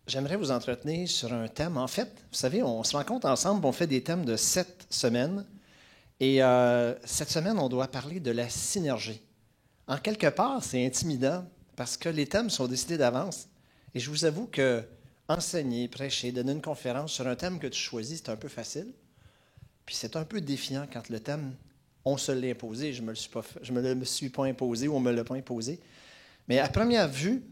J'aimerais vous entretenir sur un thème. En fait, vous savez, on se rencontre ensemble, on fait des thèmes de 7 semaines. Et cette semaine, on doit parler de la synergie. En quelque part, c'est intimidant parce que les thèmes sont décidés d'avance. Et je vous avoue que enseigner, prêcher, donner une conférence sur un thème que tu choisis, c'est un peu facile. Puis c'est un peu défiant quand le thème, on se l'a imposé, je ne me le suis pas imposé ou on ne me l'a pas imposé. Mais à première vue,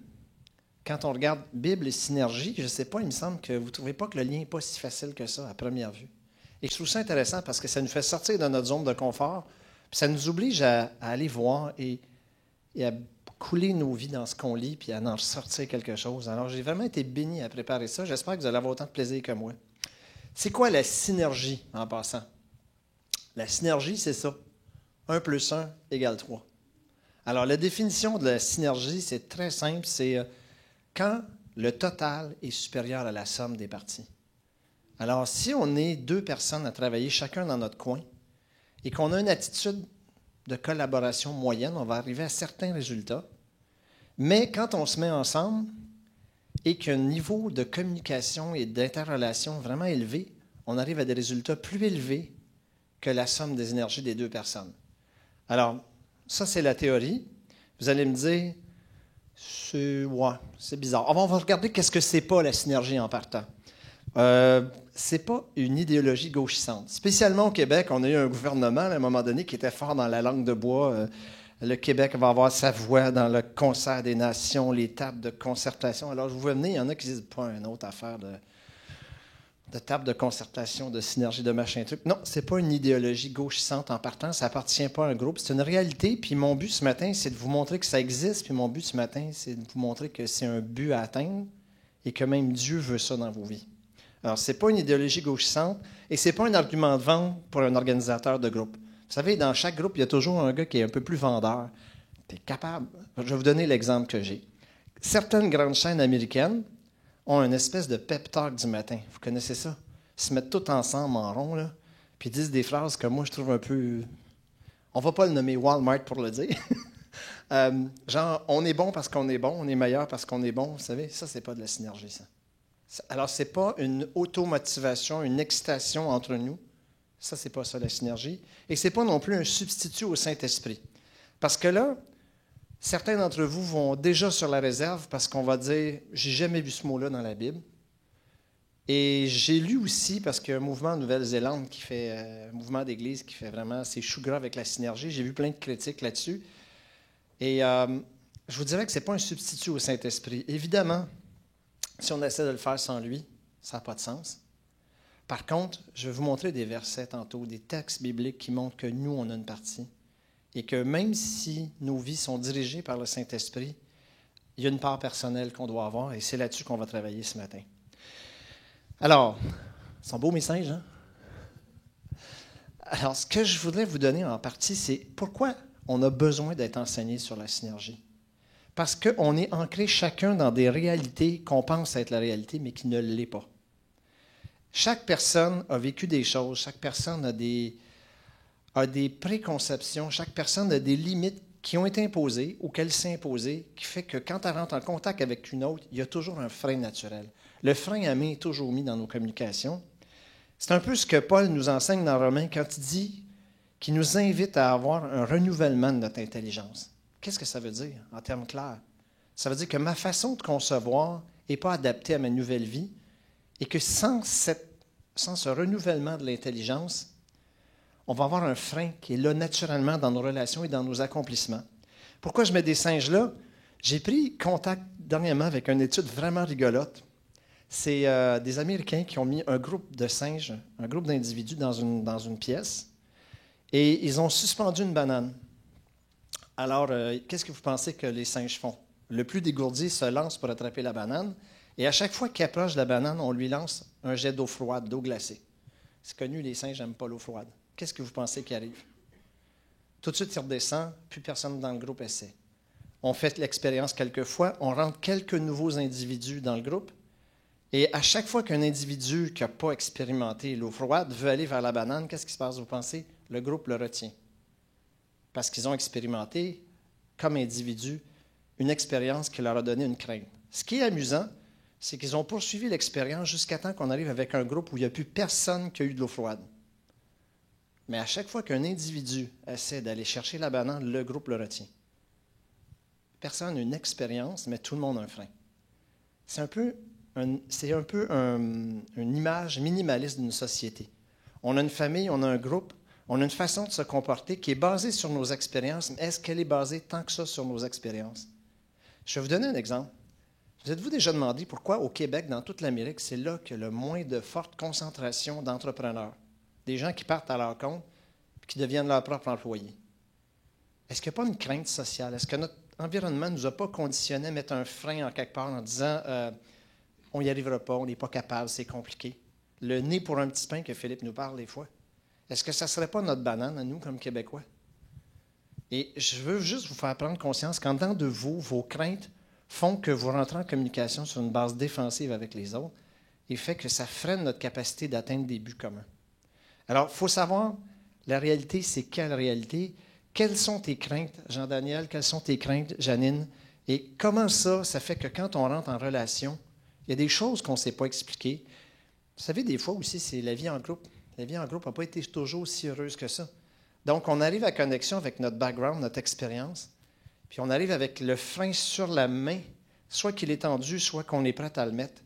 quand on regarde Bible et synergie, je ne sais pas, il me semble que vous ne trouvez pas que le lien n'est pas si facile que ça à première vue. Et je trouve ça intéressant parce que ça nous fait sortir de notre zone de confort, puis ça nous oblige à aller voir et à couler nos vies dans ce qu'on lit, puis à en ressortir quelque chose. Alors, j'ai vraiment été béni à préparer ça. J'espère que vous allez avoir autant de plaisir que moi. C'est quoi la synergie, en passant? La synergie, c'est ça. 1 + 1 = 3. Alors, la définition de la synergie, c'est très simple. C'est quand le total est supérieur à la somme des parties. Alors, si on est 2 personnes à travailler chacun dans notre coin et qu'on a une attitude de collaboration moyenne, on va arriver à certains résultats. Mais quand on se met ensemble et qu'il y a un niveau de communication et d'interrelation vraiment élevé, on arrive à des résultats plus élevés que la somme des énergies des 2 personnes. Alors, ça, c'est la théorie. Vous allez me dire, c'est bizarre. On va regarder qu'est-ce que c'est pas la synergie en partant. C'est pas une idéologie gauchissante. Spécialement au Québec, on a eu un gouvernement à un moment donné qui était fort dans la langue de bois. Le Québec va avoir sa voix dans le concert des nations, les tables de concertation. Alors, je vous venez, il y en a qui disent pas une autre affaire de table de concertation, de synergie, de machin truc. Non, c'est pas une idéologie gauchissante en partant. Ça appartient pas à un groupe. C'est une réalité. Puis mon but ce matin, c'est de vous montrer que ça existe. Puis mon but ce matin, c'est de vous montrer que c'est un but à atteindre et que même Dieu veut ça dans vos vies. Alors, ce n'est pas une idéologie gauchissante et ce n'est pas un argument de vente pour un organisateur de groupe. Vous savez, dans chaque groupe, il y a toujours un gars qui est un peu plus vendeur. Tu es capable. Je vais vous donner l'exemple que j'ai. Certaines grandes chaînes américaines ont une espèce de pep talk du matin. Vous connaissez ça? Ils se mettent tous ensemble en rond, là, puis ils disent des phrases que moi, je trouve un peu... On ne va pas le nommer Walmart pour le dire. Genre, on est bon parce qu'on est bon, on est meilleur parce qu'on est bon. Vous savez, ça, c'est pas de la synergie, ça. Alors, ce n'est pas une automotivation, une excitation entre nous. Ça, ce n'est pas ça, la synergie. Et ce n'est pas non plus un substitut au Saint-Esprit. Parce que là, certains d'entre vous vont déjà sur la réserve parce qu'on va dire « j'ai jamais vu ce mot-là dans la Bible ». Et j'ai lu aussi, parce qu'il y a un mouvement en Nouvelle-Zélande qui fait, un mouvement d'église qui fait vraiment ses choux gras avec la synergie. J'ai vu plein de critiques là-dessus. Et je vous dirais que ce n'est pas un substitut au Saint-Esprit. Évidemment, si on essaie de le faire sans lui, ça n'a pas de sens. Par contre, je vais vous montrer des versets tantôt, des textes bibliques qui montrent que nous, on a une partie. Et que même si nos vies sont dirigées par le Saint-Esprit, il y a une part personnelle qu'on doit avoir et c'est là-dessus qu'on va travailler ce matin. Alors, ils sont beaux mes singes, hein? Alors, ce que je voudrais vous donner en partie, c'est pourquoi on a besoin d'être enseigné sur la synergie. Parce qu'on est ancré chacun dans des réalités qu'on pense être la réalité, mais qui ne l'est pas. Chaque personne a vécu des choses, chaque personne a des préconceptions, chaque personne a des limites qui ont été imposées ou qu'elle s'est imposée, qui fait que quand elle rentre en contact avec une autre, il y a toujours un frein naturel. Le frein à main est toujours mis dans nos communications. C'est un peu ce que Paul nous enseigne dans Romains quand il dit qu'il nous invite à avoir un renouvellement de notre intelligence. Qu'est-ce que ça veut dire en termes clairs? Ça veut dire que ma façon de concevoir n'est pas adaptée à ma nouvelle vie et que sans ce renouvellement de l'intelligence, on va avoir un frein qui est là naturellement dans nos relations et dans nos accomplissements. Pourquoi je mets des singes là? J'ai pris contact dernièrement avec une étude vraiment rigolote. C'est des Américains qui ont mis un groupe de singes, un groupe d'individus dans une pièce et ils ont suspendu une banane. Alors, qu'est-ce que vous pensez que les singes font? Le plus dégourdi se lance pour attraper la banane, et à chaque fois qu'il approche de la banane, on lui lance un jet d'eau froide, d'eau glacée. C'est connu, les singes n'aiment pas l'eau froide. Qu'est-ce que vous pensez qui arrive? Tout de suite, il redescend, plus personne dans le groupe essaie. On fait l'expérience quelques fois, on rentre quelques nouveaux individus dans le groupe, et à chaque fois qu'un individu qui n'a pas expérimenté l'eau froide veut aller vers la banane, qu'est-ce qui se passe, vous pensez? Le groupe le retient. Parce qu'ils ont expérimenté, comme individus, une expérience qui leur a donné une crainte. Ce qui est amusant, c'est qu'ils ont poursuivi l'expérience jusqu'à temps qu'on arrive avec un groupe où il n'y a plus personne qui a eu de l'eau froide. Mais à chaque fois qu'un individu essaie d'aller chercher la banane, le groupe le retient. Personne n'a une expérience, mais tout le monde a un frein. C'est un peu une image minimaliste d'une société. On a une famille, on a un groupe, on a une façon de se comporter qui est basée sur nos expériences, mais est-ce qu'elle est basée tant que ça sur nos expériences? Je vais vous donner un exemple. Vous êtes-vous déjà demandé pourquoi au Québec, dans toute l'Amérique, c'est là qu'il y a le moins de forte concentration d'entrepreneurs, des gens qui partent à leur compte et qui deviennent leurs propres employés? Est-ce qu'il n'y a pas une crainte sociale? Est-ce que notre environnement ne nous a pas conditionnés à mettre un frein en quelque part en disant on n'y arrivera pas, on n'est pas capable, c'est compliqué? Le nez pour un petit pain que Philippe nous parle des fois. Est-ce que ça ne serait pas notre banane à nous comme Québécois? Et je veux juste vous faire prendre conscience qu'en dedans de vous, vos craintes font que vous rentrez en communication sur une base défensive avec les autres et fait que ça freine notre capacité d'atteindre des buts communs. Alors, il faut savoir, la réalité, c'est quelle réalité? Quelles sont tes craintes, Jean-Daniel? Quelles sont tes craintes, Janine? Et comment ça fait que quand on rentre en relation, il y a des choses qu'on ne sait pas expliquer. Vous savez, des fois aussi, c'est la vie en groupe. La vie en groupe n'a pas été toujours aussi heureuse que ça. Donc, on arrive à connexion avec notre background, notre expérience, puis on arrive avec le frein sur la main, soit qu'il est tendu, soit qu'on est prêt à le mettre,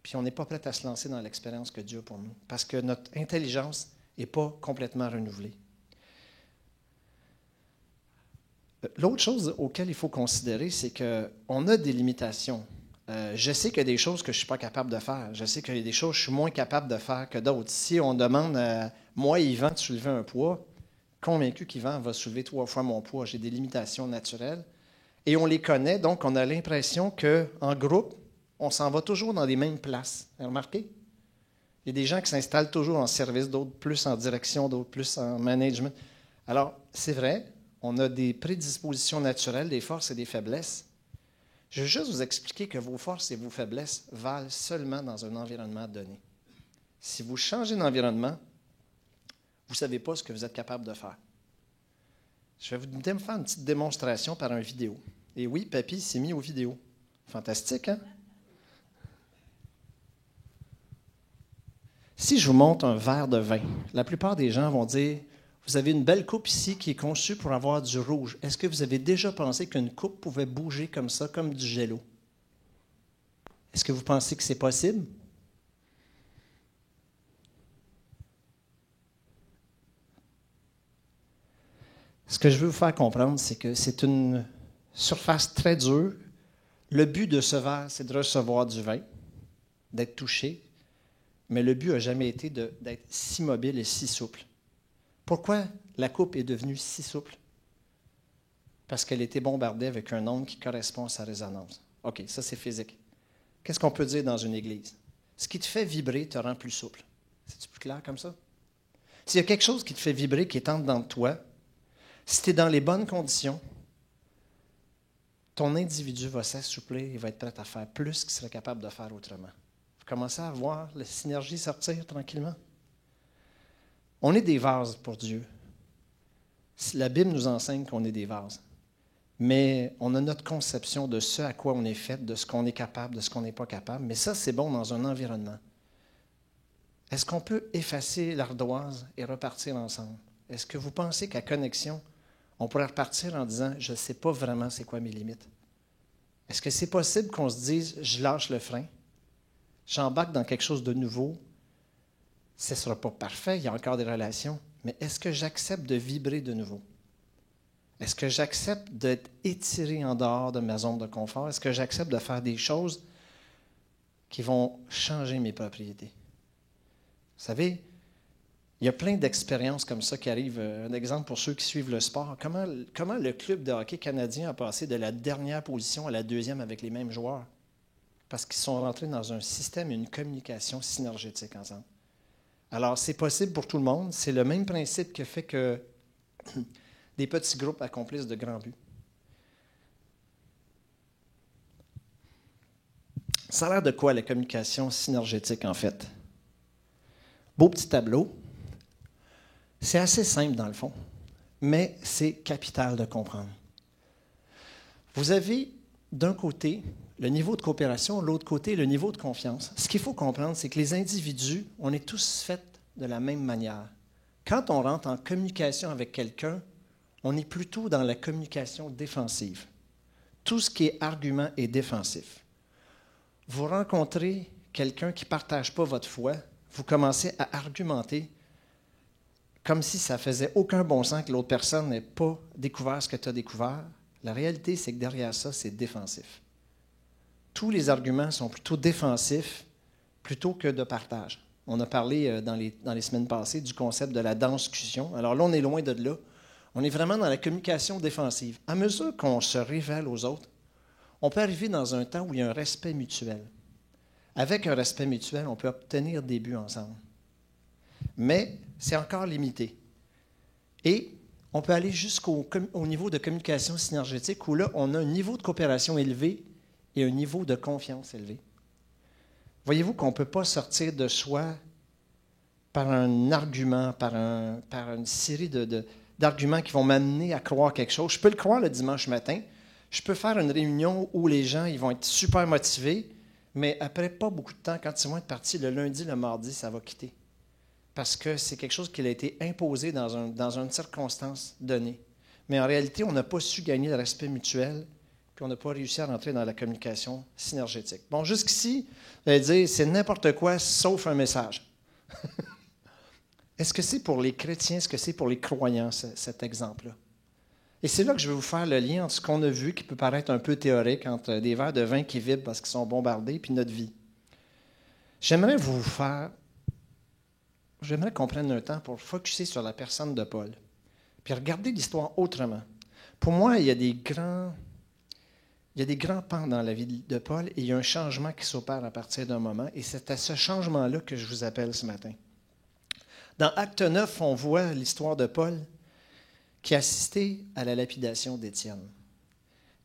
puis on n'est pas prêt à se lancer dans l'expérience que Dieu a pour nous, parce que notre intelligence n'est pas complètement renouvelée. L'autre chose auquel il faut considérer, c'est qu'on a des limitations. Je sais qu'il y a des choses que je ne suis pas capable de faire. Je sais qu'il y a des choses que je suis moins capable de faire que d'autres. Si on demande à moi, Yvan, de soulever un poids, convaincu qu'Yvan va soulever 3 fois mon poids. J'ai des limitations naturelles. Et on les connaît, donc on a l'impression qu'en groupe, on s'en va toujours dans les mêmes places. Vous avez remarqué? Il y a des gens qui s'installent toujours en service, d'autres plus en direction, d'autres plus en management. Alors, c'est vrai, on a des prédispositions naturelles, des forces et des faiblesses. Je veux juste vous expliquer que vos forces et vos faiblesses valent seulement dans un environnement donné. Si vous changez d'environnement, vous ne savez pas ce que vous êtes capable de faire. Je vais vous faire une petite démonstration par une vidéo. Et oui, Papy s'est mis aux vidéos. Fantastique, hein? Si je vous montre un verre de vin, la plupart des gens vont dire « Vous avez une belle coupe ici qui est conçue pour avoir du rouge. Est-ce que vous avez déjà pensé qu'une coupe pouvait bouger comme ça, comme du gelo? Est-ce que vous pensez que c'est possible? » Ce que je veux vous faire comprendre, c'est que c'est une surface très dure. Le but de ce verre, c'est de recevoir du vin, d'être touché, mais le but n'a jamais été d'être si mobile et si souple. Pourquoi la coupe est devenue si souple? Parce qu'elle a été bombardée avec un onde qui correspond à sa résonance. OK, ça c'est physique. Qu'est-ce qu'on peut dire dans une église? Ce qui te fait vibrer te rend plus souple. C'est-tu plus clair comme ça? S'il y a quelque chose qui te fait vibrer, qui est en dedans de toi, si tu es dans les bonnes conditions, ton individu va s'assouplir et va être prêt à faire plus qu'il serait capable de faire autrement. Vous commencez à voir la synergie sortir tranquillement. On est des vases pour Dieu. La Bible nous enseigne qu'on est des vases. Mais on a notre conception de ce à quoi on est fait, de ce qu'on est capable, de ce qu'on n'est pas capable. Mais ça, c'est bon dans un environnement. Est-ce qu'on peut effacer l'ardoise et repartir ensemble? Est-ce que vous pensez qu'à Connexion, on pourrait repartir en disant « Je ne sais pas vraiment c'est quoi mes limites ». Est-ce que c'est possible qu'on se dise « Je lâche le frein, j'embarque dans quelque chose de nouveau, ce ne sera pas parfait, il y a encore des relations, mais est-ce que j'accepte de vibrer de nouveau? Est-ce que j'accepte d'être étiré en dehors de ma zone de confort? Est-ce que j'accepte de faire des choses qui vont changer mes propriétés? Vous savez, il y a plein d'expériences comme ça qui arrivent. Un exemple pour ceux qui suivent le sport. Comment le club de hockey canadien a passé de la dernière position à la 2e avec les mêmes joueurs? Parce qu'ils sont rentrés dans un système et une communication synergétique ensemble. Alors, c'est possible pour tout le monde. C'est le même principe qui fait que des petits groupes accomplissent de grands buts. Ça a l'air de quoi, la communication synergétique, en fait? Beau petit tableau. C'est assez simple, dans le fond, mais c'est capital de comprendre. Vous avez d'un côté, le niveau de coopération, de l'autre côté, le niveau de confiance. Ce qu'il faut comprendre, c'est que les individus, on est tous faits de la même manière. Quand on rentre en communication avec quelqu'un, on est plutôt dans la communication défensive. Tout ce qui est argument est défensif. Vous rencontrez quelqu'un qui ne partage pas votre foi, vous commencez à argumenter comme si ça faisait aucun bon sens que l'autre personne n'ait pas découvert ce que tu as découvert. La réalité, c'est que derrière ça, c'est défensif. Tous les arguments sont plutôt défensifs plutôt que de partage. On a parlé dans les semaines passées du concept de la discussion. Alors là, on est loin de là. On est vraiment dans la communication défensive. À mesure qu'on se révèle aux autres, on peut arriver dans un temps où il y a un respect mutuel. Avec un respect mutuel, on peut obtenir des buts ensemble. Mais c'est encore limité. Et on peut aller jusqu'au niveau de communication synergétique où là, on a un niveau de coopération élevé et un niveau de confiance élevé. Voyez-vous qu'on ne peut pas sortir de soi par un argument, par une série d'arguments qui vont m'amener à croire quelque chose. Je peux le croire le dimanche matin. Je peux faire une réunion où les gens ils vont être super motivés, mais après pas beaucoup de temps, quand ils vont être partis le lundi, le mardi, ça va quitter. Parce que c'est quelque chose qui a été imposé dans une circonstance donnée. Mais en réalité, on n'a pas su gagner le respect mutuel, puis on n'a pas réussi à rentrer dans la communication synergétique. Bon, jusqu'ici, vous allez dire, c'est n'importe quoi sauf un message. Est-ce que c'est pour les chrétiens, est-ce que c'est pour les croyants, cet exemple-là? Et c'est là que je vais vous faire le lien entre ce qu'on a vu, qui peut paraître un peu théorique, entre des verres de vin qui vibrent parce qu'ils sont bombardés, puis notre vie. J'aimerais qu'on prenne un temps pour focusser sur la personne de Paul, puis regarder l'histoire autrement. Pour moi, il y a des grands pans dans la vie de Paul et il y a un changement qui s'opère à partir d'un moment, et c'est à ce changement-là que je vous appelle ce matin. Dans Acte 9, on voit l'histoire de Paul qui a assisté à la lapidation d'Étienne.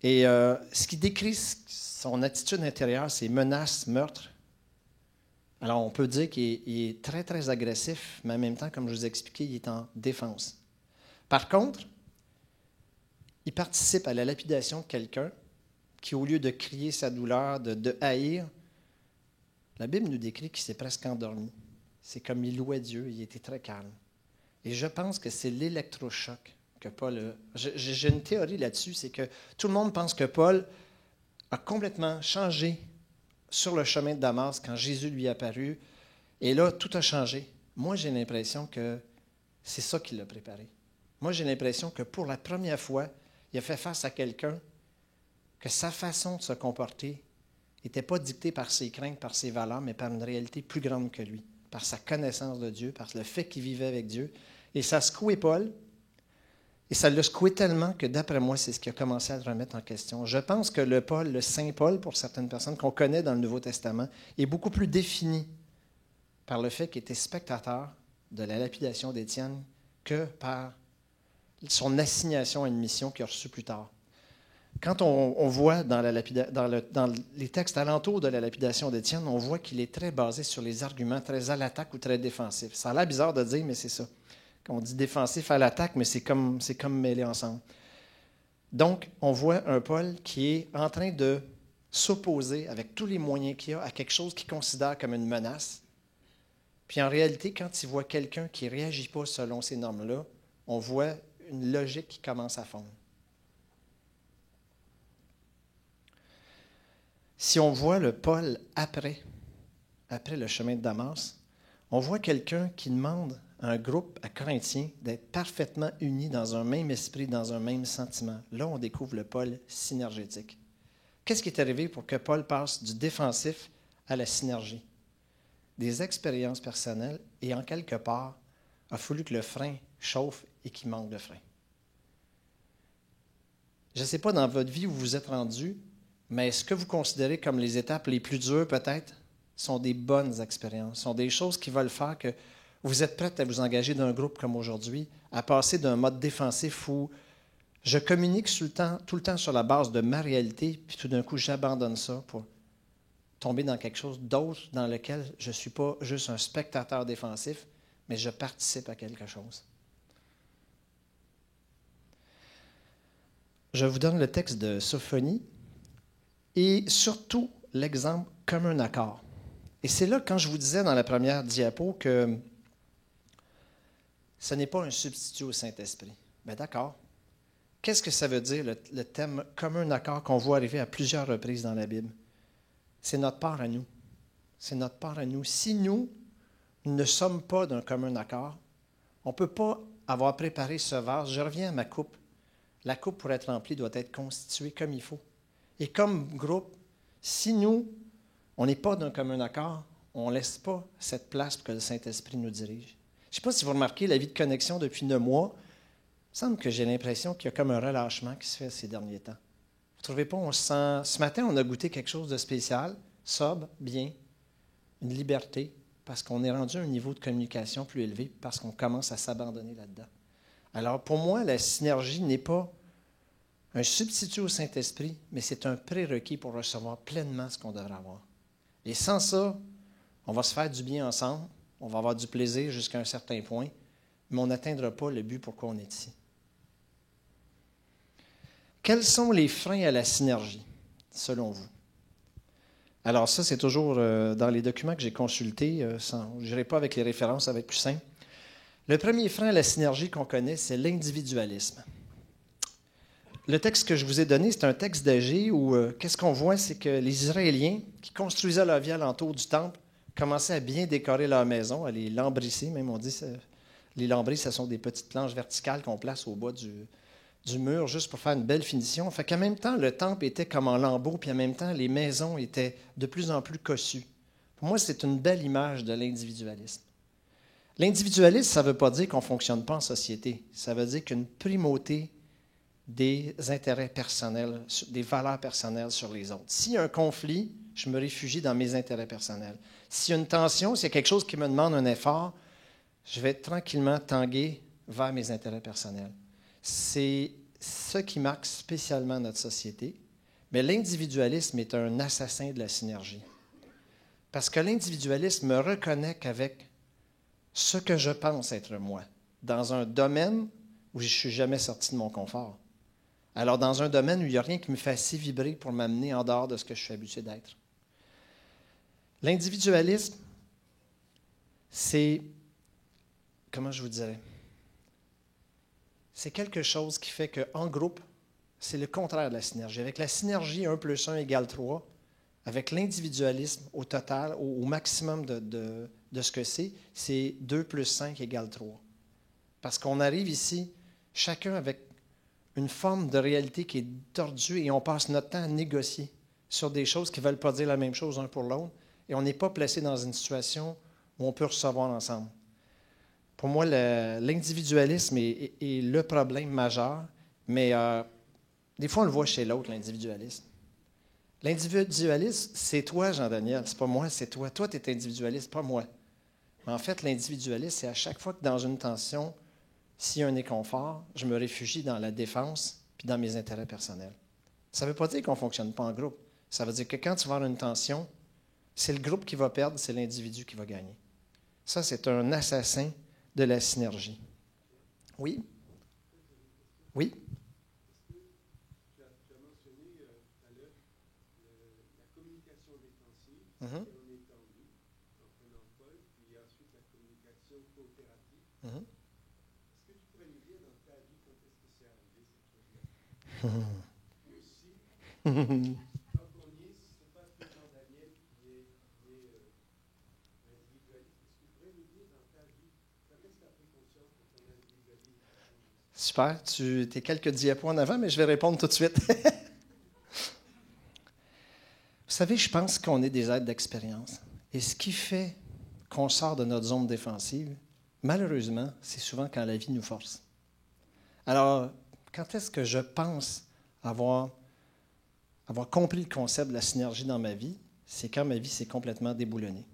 Et ce qui décrit son attitude intérieure, c'est menaces, meurtres. Alors, on peut dire qu'il est très, très agressif, mais en même temps, comme je vous ai expliqué, il est en défense. Par contre, il participe à la lapidation de quelqu'un qui, au lieu de crier sa douleur, de haïr, la Bible nous décrit qu'il s'est presque endormi. C'est comme il louait Dieu, il était très calme. Et je pense que c'est l'électrochoc que Paul... J'ai une théorie là-dessus, c'est que tout le monde pense que Paul a complètement changé sur le chemin de Damas quand Jésus lui est apparu. Et là, tout a changé. Moi, j'ai l'impression que c'est ça qui l'a préparé. Moi, j'ai l'impression que pour la première fois, il a fait face à quelqu'un que sa façon de se comporter n'était pas dictée par ses craintes, par ses valeurs, mais par une réalité plus grande que lui, par sa connaissance de Dieu, par le fait qu'il vivait avec Dieu. Et ça a secoué Paul. Et ça l'a secoué tellement que, d'après moi, c'est ce qui a commencé à le remettre en question. Je pense que le Saint Paul, pour certaines personnes qu'on connaît dans le Nouveau Testament, est beaucoup plus défini par le fait qu'il était spectateur de la lapidation d'Étienne que par son assignation à une mission qu'il a reçue plus tard. Quand on voit dans les textes alentours de la lapidation d'Étienne, on voit qu'il est très basé sur les arguments très à l'attaque ou très défensifs. Ça a l'air bizarre de dire, mais c'est ça. On dit défensif à l'attaque, mais c'est comme mêlé ensemble. Donc, on voit un Paul qui est en train de s'opposer avec tous les moyens qu'il a à quelque chose qu'il considère comme une menace. Puis en réalité, quand il voit quelqu'un qui ne réagit pas selon ces normes-là, on voit une logique qui commence à fondre. Si on voit le Paul après le chemin de Damas, on voit quelqu'un qui demande à un groupe à Corinthiens d'être parfaitement unis dans un même esprit, dans un même sentiment. Là, on découvre le Paul synergétique. Qu'est-ce qui est arrivé pour que Paul passe du défensif à la synergie? Des expériences personnelles et en quelque part, il a fallu que le frein chauffe et qu'il manque de frein. Je ne sais pas dans votre vie où vous êtes rendu, mais est-ce que vous considérez comme les étapes les plus dures peut-être sont des bonnes expériences, sont des choses qui veulent faire que vous êtes prêts à vous engager d'un groupe comme aujourd'hui, à passer d'un mode défensif où je communique tout le temps sur la base de ma réalité, puis tout d'un coup, j'abandonne ça pour tomber dans quelque chose d'autre dans lequel je ne suis pas juste un spectateur défensif, mais je participe à quelque chose. Je vous donne le texte de Sophonie. Et surtout, l'exemple comme un accord. Et c'est là, quand je vous disais dans la première diapo que ce n'est pas un substitut au Saint-Esprit. Bien d'accord. Qu'est-ce que ça veut dire, le thème commun accord qu'on voit arriver à plusieurs reprises dans la Bible? C'est notre part à nous. C'est notre part à nous. Si nous ne sommes pas d'un commun accord, on ne peut pas avoir préparé ce vase. Je reviens à ma coupe. La coupe, pour être remplie, doit être constituée comme il faut. Et comme groupe, si nous, on n'est pas d'un commun accord, on ne laisse pas cette place pour que le Saint-Esprit nous dirige. Je ne sais pas si vous remarquez la vie de connexion depuis 9 mois. Il me semble que j'ai l'impression qu'il y a comme un relâchement qui se fait ces derniers temps. Vous ne trouvez pas? On se sent... Ce matin, on a goûté quelque chose de spécial, sobre, bien, une liberté, parce qu'on est rendu à un niveau de communication plus élevé, parce qu'on commence à s'abandonner là-dedans. Alors, pour moi, la synergie n'est pas un substitut au Saint-Esprit, mais c'est un prérequis pour recevoir pleinement ce qu'on devrait avoir. Et sans ça, on va se faire du bien ensemble, on va avoir du plaisir jusqu'à un certain point, mais on n'atteindra pas le but pourquoi on est ici. Quels sont les freins à la synergie, selon vous? Alors ça, c'est toujours dans les documents que j'ai consultés. Je n'irai pas avec les références, ça va être plus simple. Le premier frein à la synergie qu'on connaît, c'est l'individualisme. Le texte que je vous ai donné, c'est un texte d'Agé où qu'est-ce qu'on voit, c'est que les Israéliens qui construisaient leur vie alentour du temple commençaient à bien décorer leur maison, à les lambrisser, même on dit les lambris, ce sont des petites planches verticales qu'on place au bas du mur juste pour faire une belle finition. Fait qu'en même temps, le temple était comme en lambeaux, puis en même temps, les maisons étaient de plus en plus cossues. Pour moi, c'est une belle image de l'individualisme. L'individualisme, ça ne veut pas dire qu'on ne fonctionne pas en société. Ça veut dire qu'une primauté des intérêts personnels, des valeurs personnelles sur les autres. S'il y a un conflit, je me réfugie dans mes intérêts personnels. S'il y a une tension, s'il y a quelque chose qui me demande un effort, je vais tranquillement tanguer vers mes intérêts personnels. C'est ce qui marque spécialement notre société. Mais l'individualisme est un assassin de la synergie. Parce que l'individualisme me reconnaît qu'avec ce que je pense être moi, dans un domaine où je ne suis jamais sorti de mon confort. Alors, dans un domaine où il n'y a rien qui me fait assez vibrer pour m'amener en dehors de ce que je suis habitué d'être. L'individualisme, c'est, comment je vous dirais, c'est quelque chose qui fait qu'en groupe, c'est le contraire de la synergie. Avec la synergie, 1 plus 1 égale 3. Avec l'individualisme, au total, au maximum de ce que c'est 2 plus 5 égale 3. Parce qu'on arrive ici, chacun avec une forme de réalité qui est tordue et on passe notre temps à négocier sur des choses qui ne veulent pas dire la même chose un pour l'autre et on n'est pas placé dans une situation où on peut recevoir ensemble. Pour moi, l'individualisme est le problème majeur, mais des fois, on le voit chez l'autre, l'individualisme. L'individualisme, c'est toi, Jean-Daniel, c'est pas moi, c'est toi. Toi, tu es individualiste, pas moi. Mais en fait, l'individualisme, c'est à chaque fois que dans une tension, s'il y a un inconfort, je me réfugie dans la défense puis dans mes intérêts personnels. Ça ne veut pas dire qu'on ne fonctionne pas en groupe. Ça veut dire que quand tu vas avoir une tension, c'est le groupe qui va perdre, c'est l'individu qui va gagner. Ça, c'est un assassin de la synergie. Oui? Oui? Tu as mentionné tout à l'heure la communication défensive, Mm-hmm. et on est tendu en prenant Paul, puis ensuite la communication coopérative. Mm-hmm. Est-ce que tu pourrais nous dire dans ta vie quand est-ce que c'est arrivé cette chose-là? Et aussi, quand on y est, si ce n'est pas que Jean-Daniel qui est individualiste, est-ce que tu pourrais nous dire dans ta vie quand est-ce que tu as pris conscience de ton individualisme? Super. Tu es quelques diapos en avant, mais je vais répondre tout de suite. Vous savez, je pense qu'on est des êtres d'expérience. Et ce qui fait qu'on sort de notre zone défensive, malheureusement, c'est souvent quand la vie nous force. Alors, quand est-ce que je pense avoir compris le concept de la synergie dans ma vie? C'est quand ma vie s'est complètement déboulonnée.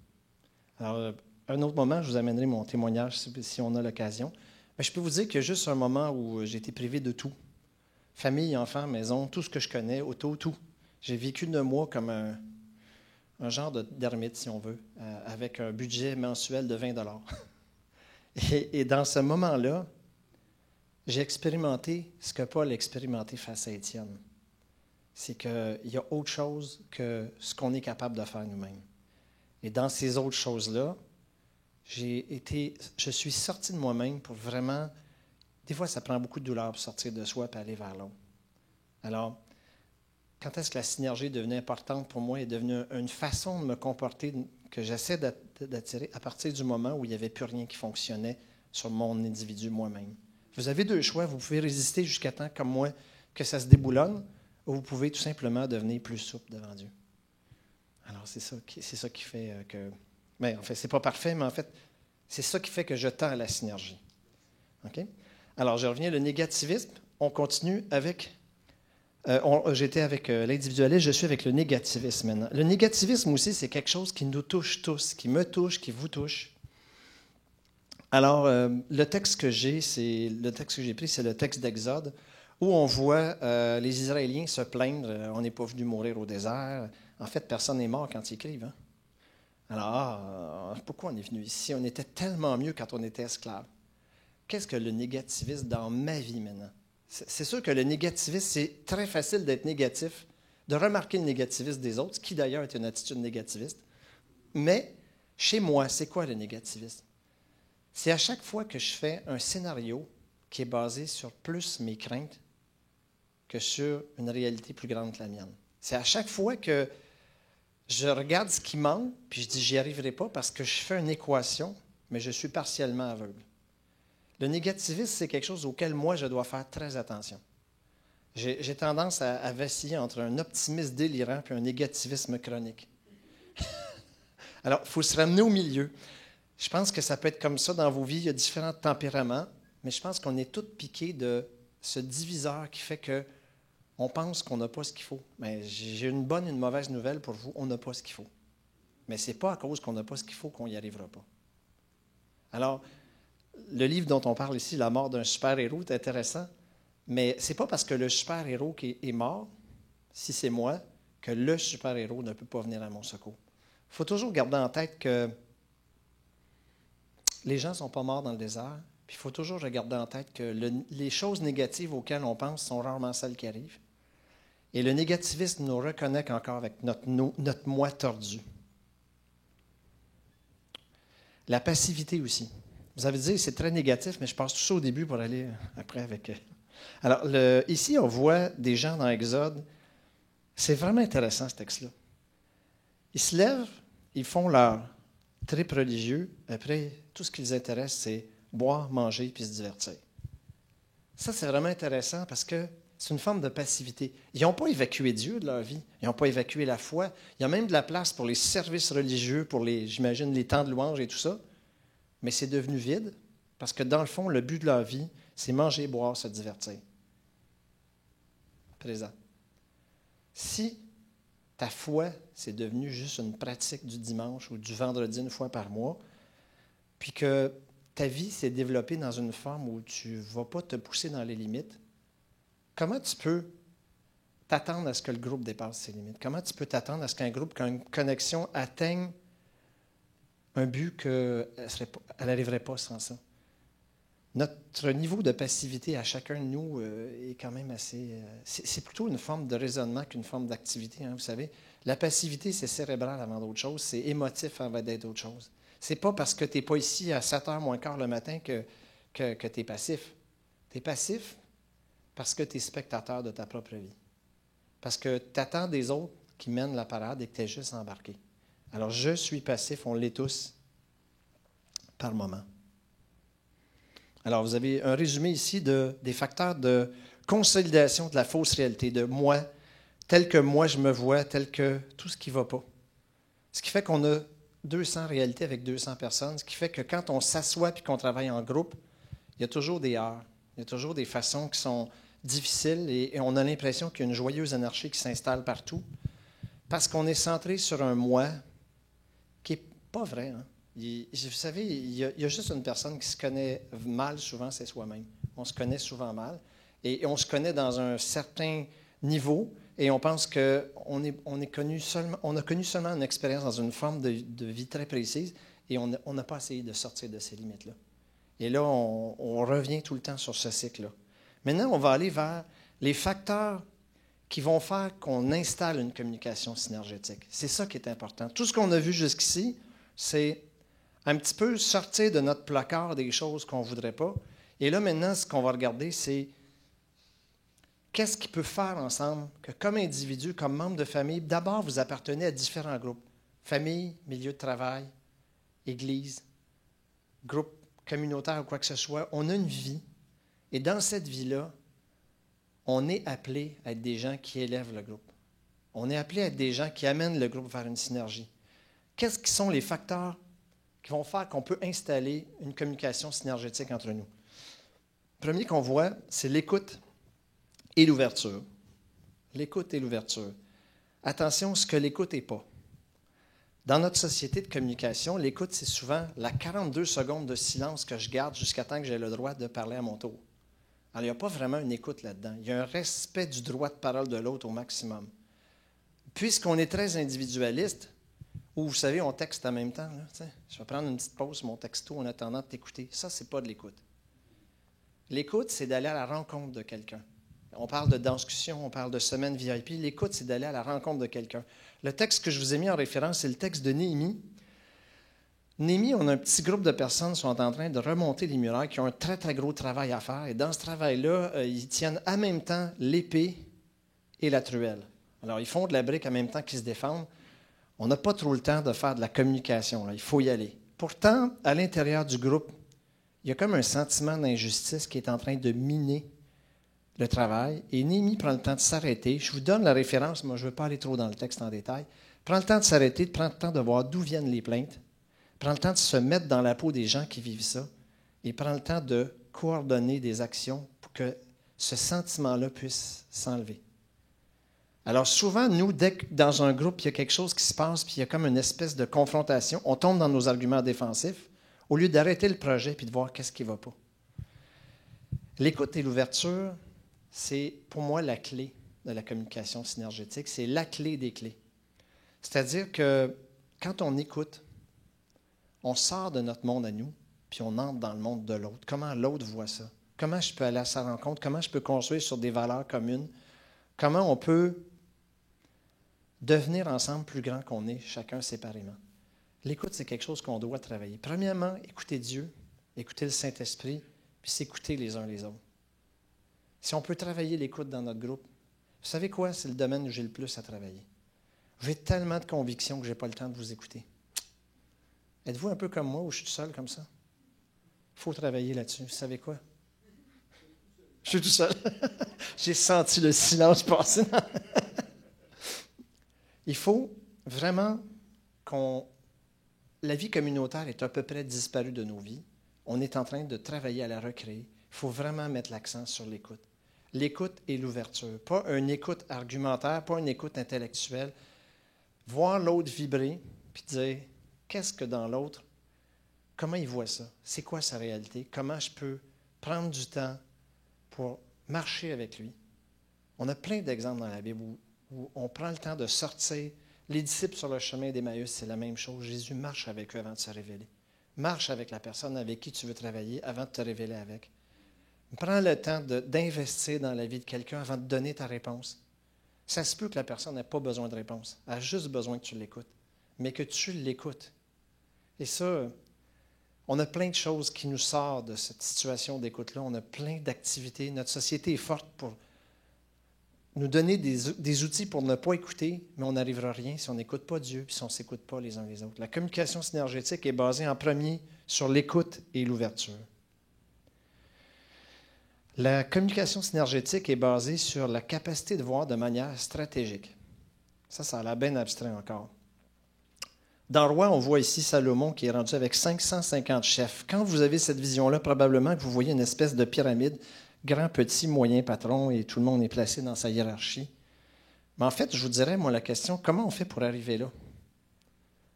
Alors, un autre moment, je vous amènerai mon témoignage si on a l'occasion. Mais je peux vous dire qu'il y a juste un moment où j'ai été privé de tout. Famille, enfants, maison, tout ce que je connais, auto, tout. J'ai vécu 9 mois comme un genre d'ermite, si on veut, avec un budget mensuel de 20 $. Et dans ce moment-là, j'ai expérimenté ce que Paul a expérimenté face à Étienne. c'est qu'il y a autre chose que ce qu'on est capable de faire nous-mêmes. Et dans ces autres choses-là, je suis sorti de moi-même pour vraiment... Des fois, ça prend beaucoup de douleur pour sortir de soi et aller vers l'autre. Alors, quand est-ce que la synergie est devenue importante pour moi et est devenue une façon de me comporter que j'essaie d'attirer à partir du moment où il n'y avait plus rien qui fonctionnait sur mon individu moi-même. Vous avez deux choix. Vous pouvez résister jusqu'à temps, comme moi, que ça se déboulonne, ou vous pouvez tout simplement devenir plus souple devant Dieu. Alors, c'est ça qui fait que... Mais en fait, c'est pas parfait, mais en fait, c'est ça qui fait que je tends à la synergie. OK? Alors, je reviens, le négativisme. On continue avec... J'étais avec l'individualisme, je suis avec le négativisme maintenant. Le négativisme aussi, c'est quelque chose qui nous touche tous, qui me touche, qui vous touche. Alors, le texte que j'ai pris, c'est le texte d'Exode, où on voit les Israéliens se plaindre, on n'est pas venu mourir au désert. En fait, personne n'est mort quand ils écrivent. Hein? Alors, pourquoi on est venu ici? On était tellement mieux quand on était esclaves. Qu'est-ce que le négativisme dans ma vie maintenant? C'est sûr que le négativisme, c'est très facile d'être négatif, de remarquer le négativisme des autres, ce qui d'ailleurs est une attitude négativiste. Mais chez moi, c'est quoi le négativisme? C'est à chaque fois que je fais un scénario qui est basé sur plus mes craintes que sur une réalité plus grande que la mienne. C'est à chaque fois que je regarde ce qui manque, puis je dis j'y arriverai pas parce que je fais une équation, mais je suis partiellement aveugle. Le négativisme, c'est quelque chose auquel moi, je dois faire très attention. J'ai tendance à vaciller entre un optimisme délirant et un négativisme chronique. Alors, il faut se ramener au milieu. Je pense que ça peut être comme ça dans vos vies. Il y a différents tempéraments, mais je pense qu'on est tous piqués de ce diviseur qui fait qu'on pense qu'on n'a pas ce qu'il faut. Mais j'ai une bonne et une mauvaise nouvelle pour vous. On n'a pas ce qu'il faut. Mais ce n'est pas à cause qu'on n'a pas ce qu'il faut qu'on n'y arrivera pas. Alors, le livre dont on parle ici, La mort d'un super-héros, est intéressant, mais ce n'est pas parce que le super-héros qui est mort, si c'est moi, que le super-héros ne peut pas venir à mon secours. Il faut toujours garder en tête que les gens ne sont pas morts dans le désert, puis il faut toujours regarder en tête que les choses négatives auxquelles on pense sont rarement celles qui arrivent. Et le négativisme nous reconnecte encore avec notre moi tordu. La passivité aussi. Vous avez dit, c'est très négatif, mais je passe tout ça au début pour aller après avec... Alors, ici, on voit des gens dans Exode. C'est vraiment intéressant, ce texte-là. Ils se lèvent, ils font leur trip religieux. Après, tout ce qui les intéresse, c'est boire, manger, puis se divertir. Ça, c'est vraiment intéressant parce que c'est une forme de passivité. Ils n'ont pas évacué Dieu de leur vie. Ils n'ont pas évacué la foi. Il y a même de la place pour les services religieux, pour j'imagine, les temps de louange et tout ça. Mais c'est devenu vide parce que, dans le fond, le but de leur vie, c'est manger, boire, se divertir. Présent. Si ta foi, c'est devenu juste une pratique du dimanche ou du vendredi une fois par mois, puis que ta vie s'est développée dans une forme où tu ne vas pas te pousser dans les limites, comment tu peux t'attendre à ce que le groupe dépasse ses limites? Comment tu peux t'attendre à ce qu'un groupe, qu'une connexion atteigne un but qu'elle n'arriverait pas sans ça? Notre niveau de passivité à chacun de nous est quand même assez... c'est plutôt une forme de raisonnement qu'une forme d'activité, hein, vous savez. La passivité, c'est cérébral avant d'autres choses, c'est émotif avant d'être autre chose. C'est pas parce que tu n'es pas ici à 7h moins quart le matin que tu es passif. Tu es passif parce que tu es spectateur de ta propre vie. Parce que tu attends des autres qui mènent la parade et que tu es juste embarqué. Alors, je suis passif, on l'est tous, par moment. Alors, vous avez un résumé ici des facteurs de consolidation de la fausse réalité, de moi, tel que moi je me vois, tel que tout ce qui ne va pas. Ce qui fait qu'on a 200 réalités avec 200 personnes, ce qui fait que quand on s'assoit et qu'on travaille en groupe, il y a toujours des heures, il y a toujours des façons qui sont difficiles et on a l'impression qu'il y a une joyeuse anarchie qui s'installe partout parce qu'on est centré sur un moi qui n'est pas vrai. Hein? Vous savez, il y a juste une personne qui se connaît mal, souvent, c'est soi-même. On se connaît souvent mal et on se connaît dans un certain niveau et on pense qu'on a connu seulement une expérience dans une forme de vie très précise et on n'a pas essayé de sortir de ces limites-là. Et là, on revient tout le temps sur ce cycle-là. Maintenant, on va aller vers les facteurs qui vont faire qu'on installe une communication synergétique. C'est ça qui est important. Tout ce qu'on a vu jusqu'ici, c'est un petit peu sortir de notre placard des choses qu'on ne voudrait pas. Et là, maintenant, ce qu'on va regarder, c'est qu'est-ce qu'ils peuvent faire ensemble, que comme individu, comme membre de famille, d'abord, vous appartenez à différents groupes. Famille, milieu de travail, église, groupe communautaire ou quoi que ce soit. On a une vie. Et dans cette vie-là, on est appelé à être des gens qui élèvent le groupe. On est appelé à être des gens qui amènent le groupe vers une synergie. Qu'est-ce qui sont les facteurs qui vont faire qu'on peut installer une communication synergétique entre nous? Le premier qu'on voit, c'est l'écoute et l'ouverture. L'écoute et l'ouverture. Attention, ce que l'écoute n'est pas. Dans notre société de communication, l'écoute, c'est souvent la 42 secondes de silence que je garde jusqu'à temps que j'ai le droit de parler à mon tour. Alors, il n'y a pas vraiment une écoute là-dedans. Il y a un respect du droit de parole de l'autre au maximum. Puisqu'on est très individualiste, ou vous savez, on texte en même temps. Là, je vais prendre une petite pause sur mon texto en attendant de t'écouter. Ça, ce n'est pas de l'écoute. L'écoute, c'est d'aller à la rencontre de quelqu'un. On parle de discussion, on parle de semaine VIP. L'écoute, c'est d'aller à la rencontre de quelqu'un. Le texte que je vous ai mis en référence, c'est le texte de Néhémie. Néhémie, on a un petit groupe de personnes qui sont en train de remonter les murailles, qui ont un très, très gros travail à faire. Et dans ce travail-là, ils tiennent en même temps l'épée et la truelle. Alors, ils font de la brique en même temps qu'ils se défendent. On n'a pas trop le temps de faire de la communication. Là. Il faut y aller. Pourtant, à l'intérieur du groupe, il y a comme un sentiment d'injustice qui est en train de miner le travail. Et Néhémie prend le temps de s'arrêter. Je vous donne la référence, moi je ne veux pas aller trop dans le texte en détail. Prend le temps de s'arrêter, prend le temps de voir d'où viennent les plaintes. Prend le temps de se mettre dans la peau des gens qui vivent ça. Et prend le temps de coordonner des actions pour que ce sentiment-là puisse s'enlever. Alors souvent, nous, dès que dans un groupe, il y a quelque chose qui se passe, puis il y a comme une espèce de confrontation, on tombe dans nos arguments défensifs, au lieu d'arrêter le projet puis de voir qu'est-ce qui ne va pas. L'écoute et l'ouverture, c'est pour moi la clé de la communication synergétique. C'est la clé des clés. C'est-à-dire que quand on écoute, on sort de notre monde à nous, puis on entre dans le monde de l'autre. Comment l'autre voit ça? Comment je peux aller à sa rencontre? Comment je peux construire sur des valeurs communes? Comment on peut devenir ensemble plus grand qu'on est, chacun séparément? L'écoute, c'est quelque chose qu'on doit travailler. Premièrement, écouter Dieu, écouter le Saint-Esprit, puis s'écouter les uns les autres. Si on peut travailler l'écoute dans notre groupe, vous savez quoi? C'est le domaine où j'ai le plus à travailler. J'ai tellement de convictions que je n'ai pas le temps de vous écouter. Êtes-vous un peu comme moi, où je suis tout seul comme ça? Il faut travailler là-dessus. Vous savez quoi? Je suis tout seul. J'ai senti le silence passer. Il faut vraiment La vie communautaire est à peu près disparue de nos vies. On est en train de travailler à la recréer. Il faut vraiment mettre l'accent sur l'écoute. L'écoute et l'ouverture. Pas une écoute argumentaire, pas une écoute intellectuelle. Voir l'autre vibrer, puis dire, qu'est-ce que dans l'autre, comment il voit ça? C'est quoi sa réalité? Comment je peux prendre du temps pour marcher avec lui? On a plein d'exemples dans la Bible où on prend le temps de sortir. Les disciples sur le chemin d'Emmaüs, c'est la même chose. Jésus marche avec eux avant de se révéler. Marche avec la personne avec qui tu veux travailler avant de te révéler avec. Prends le temps d'investir dans la vie de quelqu'un avant de donner ta réponse. Ça se peut que la personne n'ait pas besoin de réponse. Elle a juste besoin que tu l'écoutes. Mais que tu l'écoutes. Et ça, on a plein de choses qui nous sortent de cette situation d'écoute-là. On a plein d'activités. Notre société est forte pour nous donner des outils pour ne pas écouter, mais on n'arrivera à rien si on n'écoute pas Dieu et si on ne s'écoute pas les uns les autres. La communication synergétique est basée en premier sur l'écoute et l'ouverture. La communication synergétique est basée sur la capacité de voir de manière stratégique. Ça a l'air bien abstrait encore. Dans Roi, on voit ici Salomon qui est rendu avec 550 chefs. Quand vous avez cette vision-là, probablement que vous voyez une espèce de pyramide, grand, petit, moyen patron, et tout le monde est placé dans sa hiérarchie. Mais en fait, je vous dirais, moi, la question, comment on fait pour arriver là?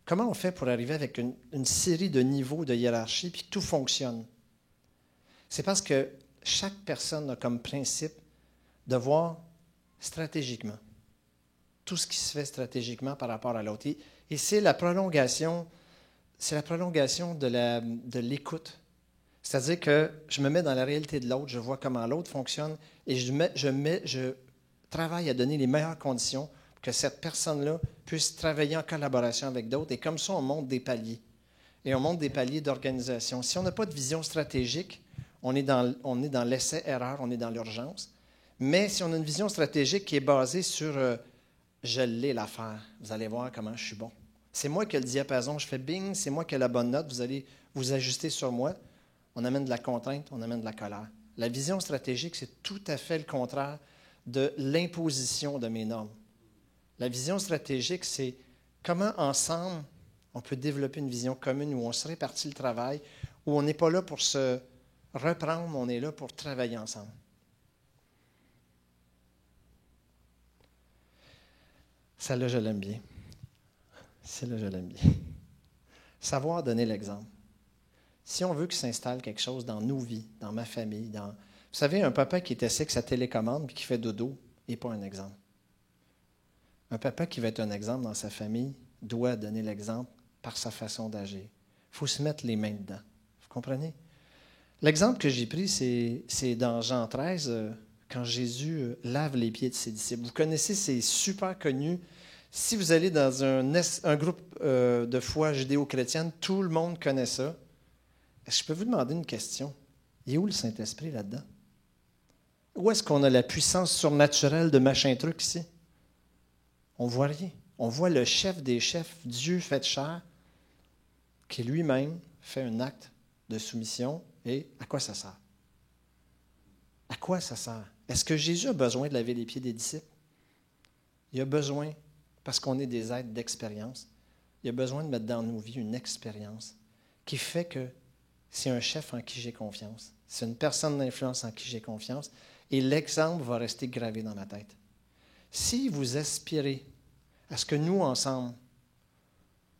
Comment on fait pour arriver avec une série de niveaux de hiérarchie, puis tout fonctionne? C'est parce que chaque personne a comme principe de voir stratégiquement tout ce qui se fait stratégiquement par rapport à l'autre. Et c'est la prolongation de l'écoute. C'est-à-dire que je me mets dans la réalité de l'autre, je vois comment l'autre fonctionne et je travaille à donner les meilleures conditions pour que cette personne-là puisse travailler en collaboration avec d'autres. Et comme ça, on monte des paliers. Et on monte des paliers d'organisation. Si on n'a pas de vision stratégique, on est dans l'essai-erreur, on est dans l'urgence. Mais si on a une vision stratégique qui est basée sur je l'ai l'affaire, vous allez voir comment je suis bon. C'est moi qui ai le diapason, je fais bing, c'est moi qui ai la bonne note, vous allez vous ajuster sur moi. On amène de la contrainte, on amène de la colère. La vision stratégique, c'est tout à fait le contraire de l'imposition de mes normes. La vision stratégique, c'est comment ensemble on peut développer une vision commune où on se répartit le travail, où on n'est pas là pour se reprendre, on est là pour travailler ensemble. Celle-là, je l'aime bien. Celle-là, je l'aime bien. Savoir donner l'exemple. Si on veut que s'installe quelque chose dans nos vies, dans ma famille, Vous savez, un papa qui est assis avec sa télécommande et qui fait dodo n'est pas un exemple. Un papa qui va être un exemple dans sa famille doit donner l'exemple par sa façon d'agir. Il faut se mettre les mains dedans. Vous comprenez? L'exemple que j'ai pris, c'est dans Jean 13, quand Jésus lave les pieds de ses disciples. Vous connaissez, c'est super connu. Si vous allez dans un groupe de foi judéo-chrétienne, tout le monde connaît ça. Est-ce que je peux vous demander une question? Il est où le Saint-Esprit là-dedans? Où est-ce qu'on a la puissance surnaturelle de machin truc ici? On ne voit rien. On voit le chef des chefs, Dieu fait chair, qui lui-même fait un acte de soumission. Et à quoi ça sert? À quoi ça sert? Est-ce que Jésus a besoin de laver les pieds des disciples? Il a besoin, parce qu'on est des êtres d'expérience, il a besoin de mettre dans nos vies une expérience qui fait que c'est un chef en qui j'ai confiance. C'est une personne d'influence en qui j'ai confiance. Et l'exemple va rester gravé dans ma tête. Si vous aspirez à ce que nous, ensemble,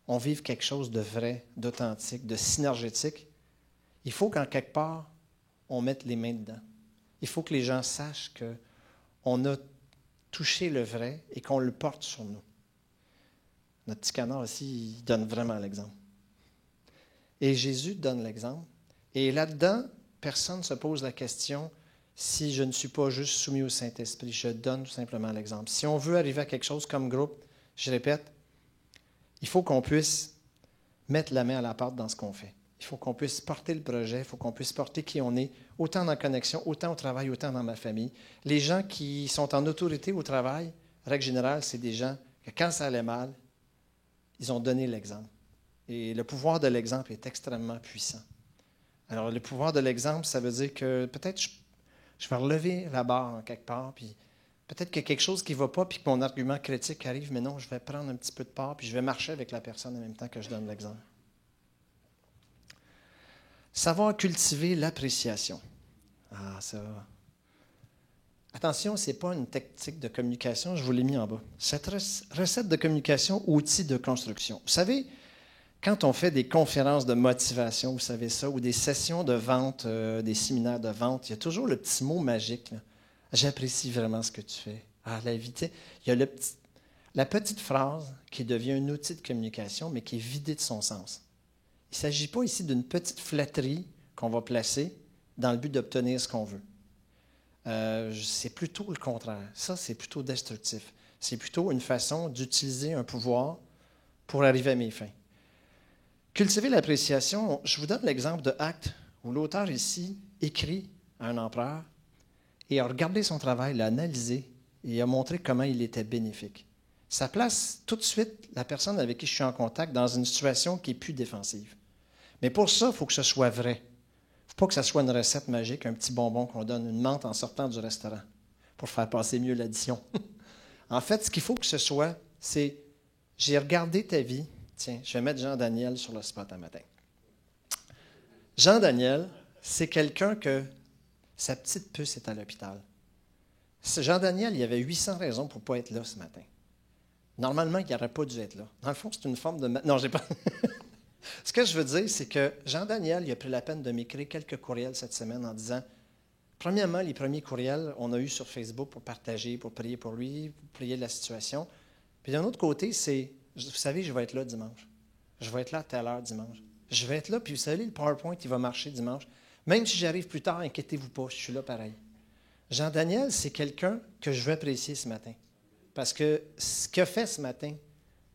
on vive quelque chose de vrai, d'authentique, de synergétique, il faut qu'en quelque part, on mette les mains dedans. Il faut que les gens sachent qu'on a touché le vrai et qu'on le porte sur nous. Notre petit canard aussi, il donne vraiment l'exemple. Et Jésus donne l'exemple. Et là-dedans, personne ne se pose la question si je ne suis pas juste soumis au Saint-Esprit. Je donne tout simplement l'exemple. Si on veut arriver à quelque chose comme groupe, je répète, il faut qu'on puisse mettre la main à la pâte dans ce qu'on fait. Il faut qu'on puisse porter le projet, il faut qu'on puisse porter qui on est, autant dans la connexion, autant au travail, autant dans ma famille. Les gens qui sont en autorité au travail, règle générale, c'est des gens que quand ça allait mal, ils ont donné l'exemple. Et le pouvoir de l'exemple est extrêmement puissant. Alors, le pouvoir de l'exemple, ça veut dire que peut-être je vais relever la barre en quelque part, puis peut-être qu'il y a quelque chose qui ne va pas, puis que mon argument critique arrive, mais non, je vais prendre un petit peu de part, puis je vais marcher avec la personne en même temps que je donne l'exemple. Savoir cultiver l'appréciation. Ah, ça. Attention, ce n'est pas une technique de communication, je vous l'ai mis en bas. Cette recette de communication, outil de construction. Vous savez, quand on fait des conférences de motivation, vous savez ça, ou des sessions de vente, des séminaires de vente, il y a toujours le petit mot magique. Là. J'apprécie vraiment ce que tu fais. Ah, la vitesse. Il y a la petite phrase qui devient un outil de communication, mais qui est vidée de son sens. Il ne s'agit pas ici d'une petite flatterie qu'on va placer dans le but d'obtenir ce qu'on veut. C'est plutôt le contraire. Ça, c'est plutôt destructif. C'est plutôt une façon d'utiliser un pouvoir pour arriver à mes fins. Cultiver l'appréciation, je vous donne l'exemple de Actes, où l'auteur ici écrit à un empereur et a regardé son travail, l'a analysé et a montré comment il était bénéfique. Ça place tout de suite la personne avec qui je suis en contact dans une situation qui est plus défensive. Mais pour ça, il faut que ce soit vrai. Il ne faut pas que ce soit une recette magique, un petit bonbon qu'on donne, une menthe en sortant du restaurant pour faire passer mieux l'addition. En fait, ce qu'il faut que ce soit, c'est « j'ai regardé ta vie ». Tiens, je vais mettre Jean Daniel sur le spot un matin. Jean Daniel, c'est quelqu'un que sa petite puce est à l'hôpital. Jean Daniel, il y avait 800 raisons pour ne pas être là ce matin. Normalement, il n'aurait pas dû être là. Dans le fond, c'est une forme de... Non, j'ai pas... Ce que je veux dire, c'est que Jean Daniel, il a pris la peine de m'écrire quelques courriels cette semaine en disant, premièrement, les premiers courriels, on a eu sur Facebook pour partager, pour prier pour lui, pour prier de la situation. Puis d'un autre côté, c'est, vous savez, je vais être là dimanche. Je vais être là à telle heure dimanche. Je vais être là, puis vous savez, le PowerPoint, il va marcher dimanche. Même si j'arrive plus tard, inquiétez-vous pas, je suis là pareil. Jean-Daniel, c'est quelqu'un que je veux apprécier ce matin. Parce que ce qu'il a fait ce matin,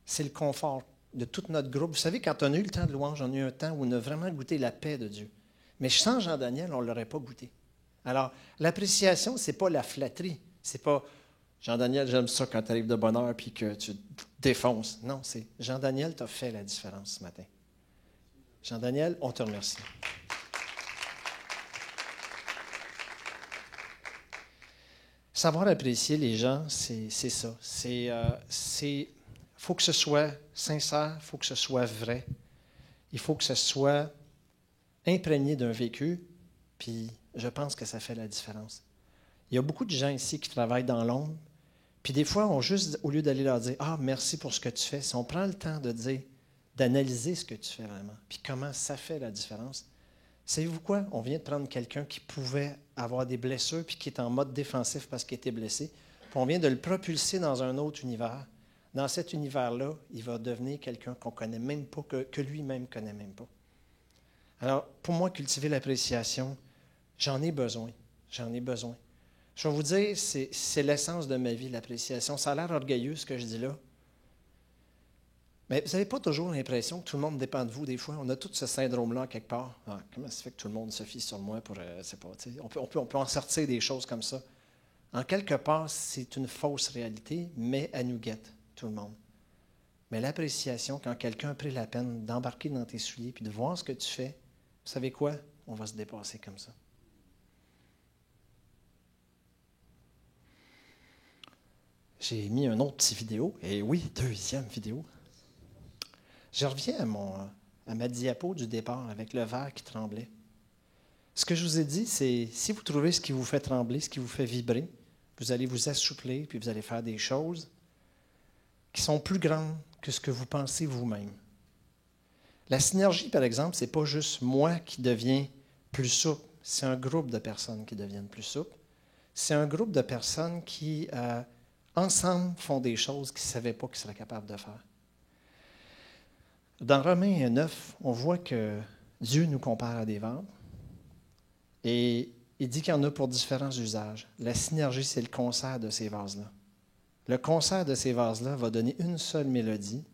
c'est le confort de tout notre groupe. Vous savez, quand on a eu le temps de louange, on a eu un temps où on a vraiment goûté la paix de Dieu. Mais sans Jean-Daniel, on ne l'aurait pas goûté. Alors, l'appréciation, ce n'est pas la flatterie. C'est pas Jean-Daniel, j'aime ça quand tu arrives de bonne heure puis que tu défonces. Non, c'est Jean-Daniel t'a fait la différence ce matin. Jean-Daniel, on te remercie. Savoir apprécier les gens, c'est ça. Faut que ce soit sincère, il faut que ce soit vrai. Il faut que ce soit imprégné d'un vécu, puis je pense que ça fait la différence. Il y a beaucoup de gens ici qui travaillent dans l'ombre, puis des fois, on juste, au lieu d'aller leur dire « Ah, merci pour ce que tu fais », si on prend le temps de dire, d'analyser ce que tu fais vraiment, puis comment ça fait la différence. Savez-vous quoi? On vient de prendre quelqu'un qui pouvait avoir des blessures puis qui est en mode défensif parce qu'il était blessé. Puis on vient de le propulser dans un autre univers. Dans cet univers-là, il va devenir quelqu'un qu'on ne connaît même pas, que lui-même ne connaît même pas. Alors, pour moi, cultiver l'appréciation, j'en ai besoin. J'en ai besoin. Je vais vous dire, c'est l'essence de ma vie, l'appréciation. Ça a l'air orgueilleux, ce que je dis là. Mais vous n'avez pas toujours l'impression que tout le monde dépend de vous, des fois. On a tout ce syndrome-là, quelque part. Ah, comment ça fait que tout le monde se fie sur moi pour... c'est pas, on peut en sortir des choses comme ça. En quelque part, c'est une fausse réalité, mais elle nous guette, tout le monde. Mais l'appréciation, quand quelqu'un a pris la peine d'embarquer dans tes souliers puis de voir ce que tu fais, vous savez quoi? On va se dépasser comme ça. J'ai mis un autre petit vidéo. Et oui, deuxième vidéo. Je reviens à ma diapo du départ avec le verre qui tremblait. Ce que je vous ai dit, c'est si vous trouvez ce qui vous fait trembler, ce qui vous fait vibrer, vous allez vous assouplir puis vous allez faire des choses qui sont plus grandes que ce que vous pensez vous-même. La synergie, par exemple, ce n'est pas juste moi qui deviens plus souple, c'est un groupe de personnes qui deviennent plus souples. C'est un groupe de personnes qui, ensemble, font des choses qu'ils ne savaient pas qu'ils seraient capables de faire. Dans Romains 9, on voit que Dieu nous compare à des vases et il dit qu'il y en a pour différents usages. La synergie, c'est le concert de ces vases-là. Le concert de ces vases-là va donner une seule mélodie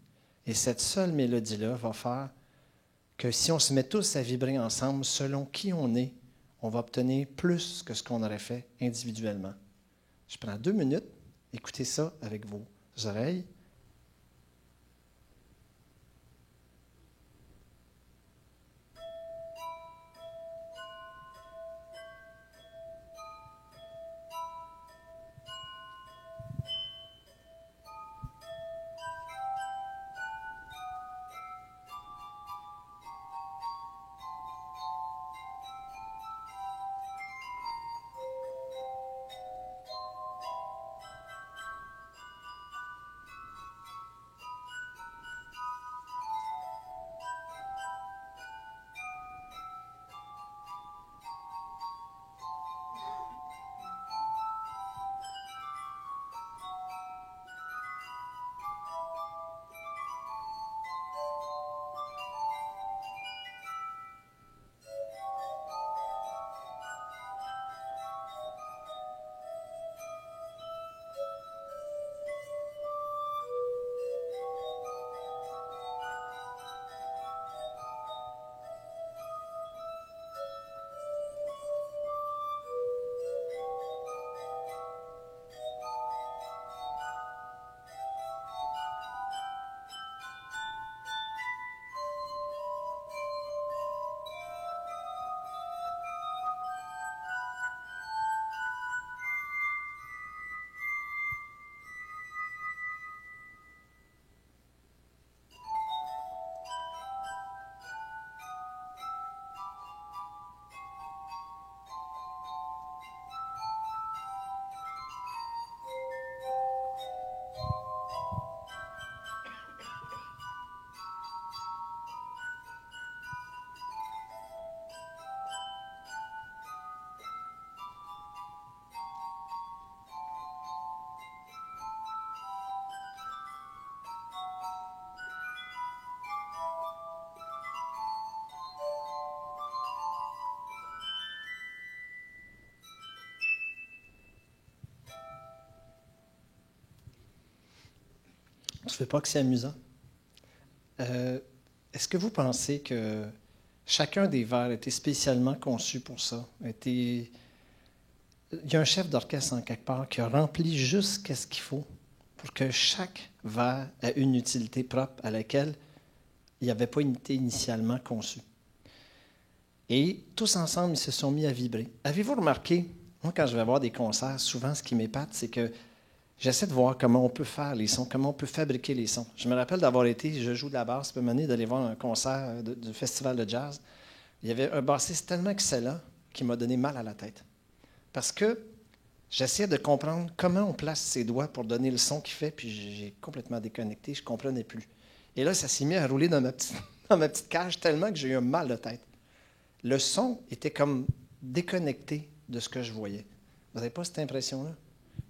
et cette seule mélodie-là va faire que si on se met tous à vibrer ensemble, selon qui on est, on va obtenir plus que ce qu'on aurait fait individuellement. Je prends 2 minutes, écoutez ça avec vos oreilles. trouvez pas que c'est amusant? Est-ce que vous pensez que chacun des vers était spécialement conçu pour ça? Il y a un chef d'orchestre en quelque part qui a rempli juste ce qu'il faut pour que chaque vers ait une utilité propre à laquelle il n'avait pas été initialement conçu. Et tous ensemble, ils se sont mis à vibrer. Avez-vous remarqué, moi, quand je vais voir des concerts, souvent, ce qui m'épate, c'est que j'essaie de voir comment on peut faire les sons, comment on peut fabriquer les sons. Je me rappelle d'avoir été, je joue de la basse, peut m'amener d'aller voir un concert du festival de jazz. Il y avait un bassiste tellement excellent qui m'a donné mal à la tête. Parce que j'essayais de comprendre comment on place ses doigts pour donner le son qu'il fait, puis j'ai complètement déconnecté, je ne comprenais plus. Et là, ça s'est mis à rouler dans ma petite cage tellement que j'ai eu un mal de tête. Le son était comme déconnecté de ce que je voyais. Vous n'avez pas cette impression-là?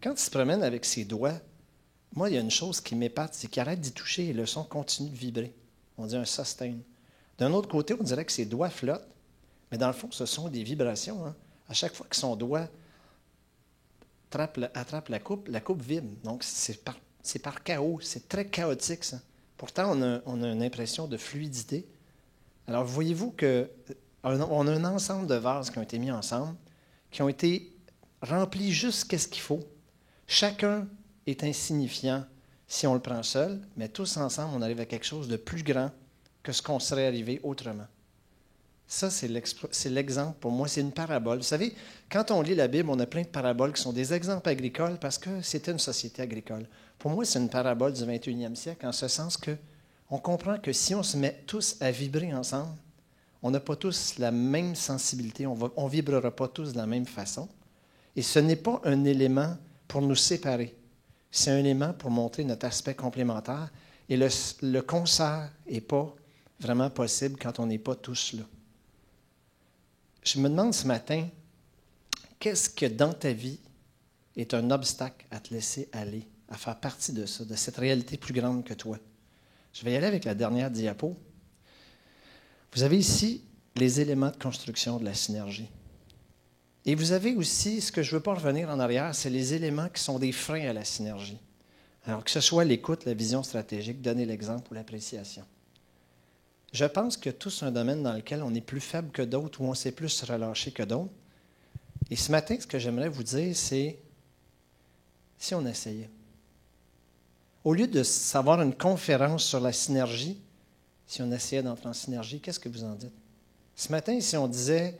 Quand il se promène avec ses doigts, moi, il y a une chose qui m'épate, c'est qu'il arrête d'y toucher et le son continue de vibrer. On dit un sustain. D'un autre côté, on dirait que ses doigts flottent, mais dans le fond, ce sont des vibrations. Hein? À chaque fois que son doigt attrape la coupe vibre. Donc, c'est par chaos. C'est très chaotique, ça. Pourtant, on a une impression de fluidité. Alors, voyez-vous qu'on a un ensemble de vases qui ont été mis ensemble, qui ont été remplis juste ce qu'il faut. Chacun est insignifiant si on le prend seul, mais tous ensemble, on arrive à quelque chose de plus grand que ce qu'on serait arrivé autrement. Ça, c'est l'exemple pour moi. C'est une parabole. Vous savez, quand on lit la Bible, on a plein de paraboles qui sont des exemples agricoles parce que c'était une société agricole. Pour moi, c'est une parabole du 21e siècle en ce sens qu'on comprend que si on se met tous à vibrer ensemble, on n'a pas tous la même sensibilité, on ne vibrera pas tous de la même façon. Et ce n'est pas un élément pour nous séparer. C'est un élément pour montrer notre aspect complémentaire. Et le concert n'est pas vraiment possible quand on n'est pas tous là. Je me demande ce matin, qu'est-ce que dans ta vie est un obstacle à te laisser aller, à faire partie de ça, de cette réalité plus grande que toi? Je vais y aller avec la dernière diapo. Vous avez ici les éléments de construction de la synergie. Et vous avez aussi, ce que je ne veux pas revenir en arrière, c'est les éléments qui sont des freins à la synergie. Alors que ce soit l'écoute, la vision stratégique, donner l'exemple ou l'appréciation. Je pense que tous un domaine dans lequel on est plus faible que d'autres, où on sait plus se relâcher que d'autres. Et ce matin, ce que j'aimerais vous dire, c'est si on essayait. Au lieu de savoir une conférence sur la synergie, si on essayait d'entrer en synergie, qu'est-ce que vous en dites? Ce matin, si on disait,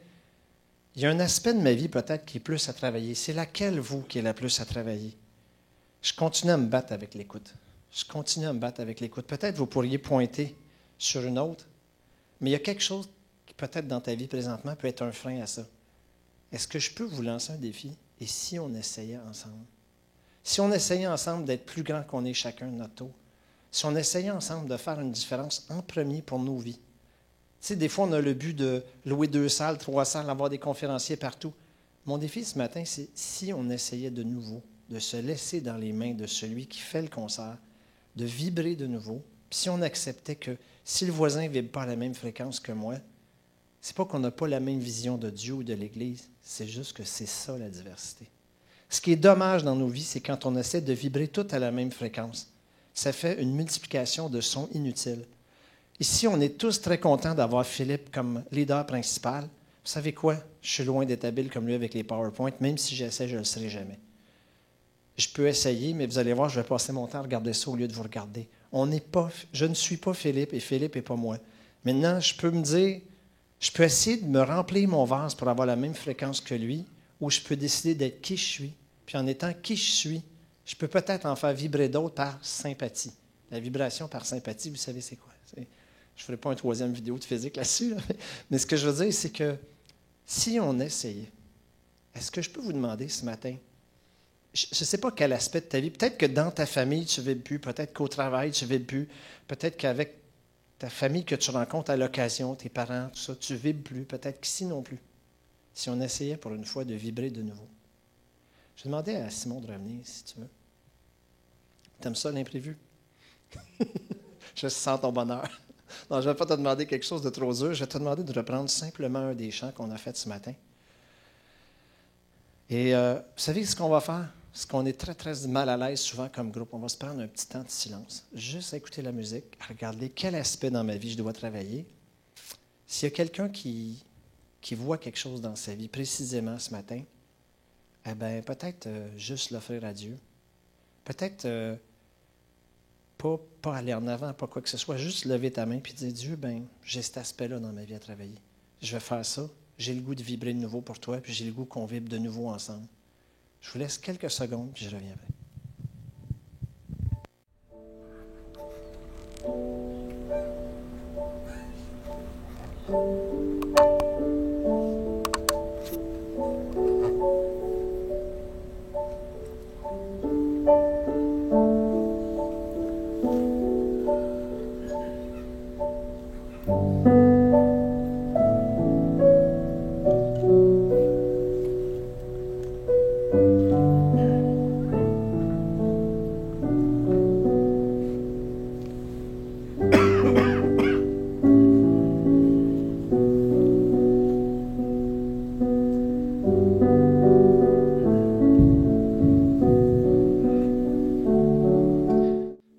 il y a un aspect de ma vie peut-être qui est plus à travailler. C'est laquelle, vous, qui est la plus à travailler? Je continue à me battre avec l'écoute. Peut-être vous pourriez pointer sur une autre, mais il y a quelque chose qui peut-être dans ta vie présentement peut être un frein à ça. Est-ce que je peux vous lancer un défi? Et si on essayait ensemble? Si on essayait ensemble d'être plus grand qu'on est chacun de notre tour? Si on essayait ensemble de faire une différence en premier pour nos vies? Tu sais, des fois, on a le but de louer 2 salles, 3 salles, avoir des conférenciers partout. Mon défi ce matin, c'est si on essayait de nouveau, de se laisser dans les mains de celui qui fait le concert, de vibrer de nouveau, puis si on acceptait que si le voisin ne vibre pas à la même fréquence que moi, c'est pas qu'on n'a pas la même vision de Dieu ou de l'Église, c'est juste que c'est ça la diversité. Ce qui est dommage dans nos vies, c'est quand on essaie de vibrer tout à la même fréquence. Ça fait une multiplication de sons inutiles. Ici, on est tous très contents d'avoir Philippe comme leader principal. Vous savez quoi? Je suis loin d'être habile comme lui avec les PowerPoint. Même si j'essaie, je ne le serai jamais. Je peux essayer, mais vous allez voir, je vais passer mon temps à regarder ça au lieu de vous regarder. Je ne suis pas Philippe et Philippe n'est pas moi. Maintenant, je peux essayer de me remplir mon vase pour avoir la même fréquence que lui, ou je peux décider d'être qui je suis. Puis en étant qui je suis, je peux peut-être en faire vibrer d'autres par sympathie. La vibration par sympathie, vous savez c'est quoi? Je ne ferai pas une 3e vidéo de physique là-dessus, là, mais ce que je veux dire, c'est que si on essayait, est-ce que je peux vous demander ce matin, je ne sais pas quel aspect de ta vie, peut-être que dans ta famille, tu ne vibres plus, peut-être qu'au travail, tu ne vibres plus, peut-être qu'avec ta famille que tu rencontres à l'occasion, tes parents, tout ça, tu ne vibres plus, peut-être qu'ici non plus. Si on essayait pour une fois de vibrer de nouveau. Je vais demander à Simon de revenir, si tu veux. T'aimes ça, l'imprévu? Je sens ton bonheur. Non, je ne vais pas te demander quelque chose de trop dur. Je vais te demander de reprendre simplement un des chants qu'on a fait ce matin. Et vous savez ce qu'on va faire? parce qu'on est très, très mal à l'aise souvent comme groupe. On va se prendre un petit temps de silence, juste à écouter la musique, à regarder quel aspect dans ma vie je dois travailler. S'il y a quelqu'un qui voit quelque chose dans sa vie précisément ce matin, eh bien, peut-être juste l'offrir à Dieu. Peut-être pas aller en avant, pas quoi que ce soit, juste lever ta main et dire, Dieu, ben, j'ai cet aspect-là dans ma vie à travailler. Je vais faire ça. J'ai le goût de vibrer de nouveau pour toi, puis j'ai le goût qu'on vibre de nouveau ensemble. Je vous laisse quelques secondes, puis je reviendrai.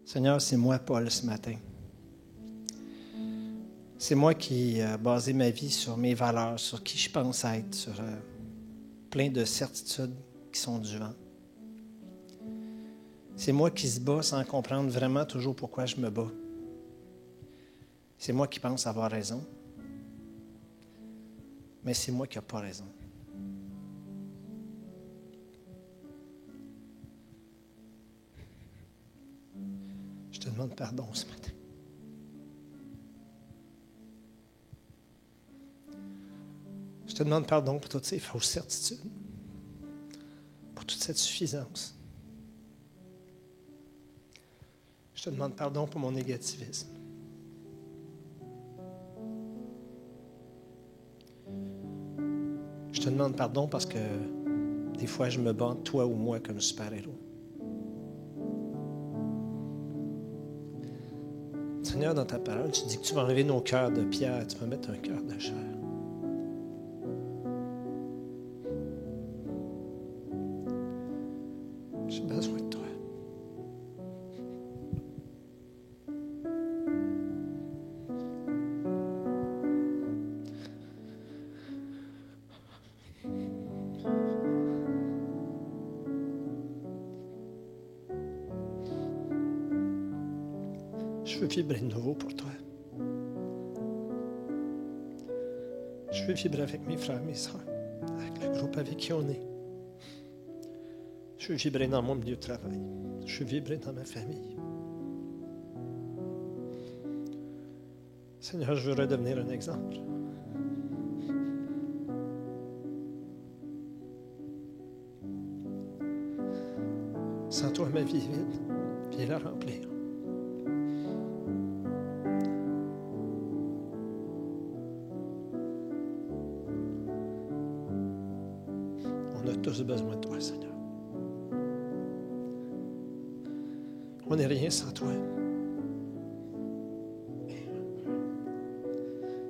Seigneur, c'est moi, Paul, ce matin. C'est moi qui ai basé ma vie sur mes valeurs, sur qui je pense être, sur plein de certitudes qui sont du vent. C'est moi qui se bat sans comprendre vraiment toujours pourquoi je me bats. C'est moi qui pense avoir raison, mais c'est moi qui n'ai pas raison. Je te demande pardon ce matin. Je te demande pardon pour toutes ces fausses certitudes, pour toute cette suffisance. Je te demande pardon pour mon négativisme. Je te demande pardon parce que des fois je me bats toi ou moi comme super-héros. Seigneur, dans ta parole, tu dis que tu vas enlever nos cœurs de pierre, tu vas mettre un cœur de chair. J'ai besoin de toi. Je veux vibrer de nouveau pour toi. Je veux vibrer avec mes frères, mes soeurs, avec le groupe avec qui on est. Je veux vibrer dans mon milieu de travail. Je veux vibrer dans ma famille. Seigneur, je veux redevenir un exemple. Sans toi, ma vie est vide. Viens la remplir. On a tous besoin de toi, Seigneur. On n'est rien sans toi.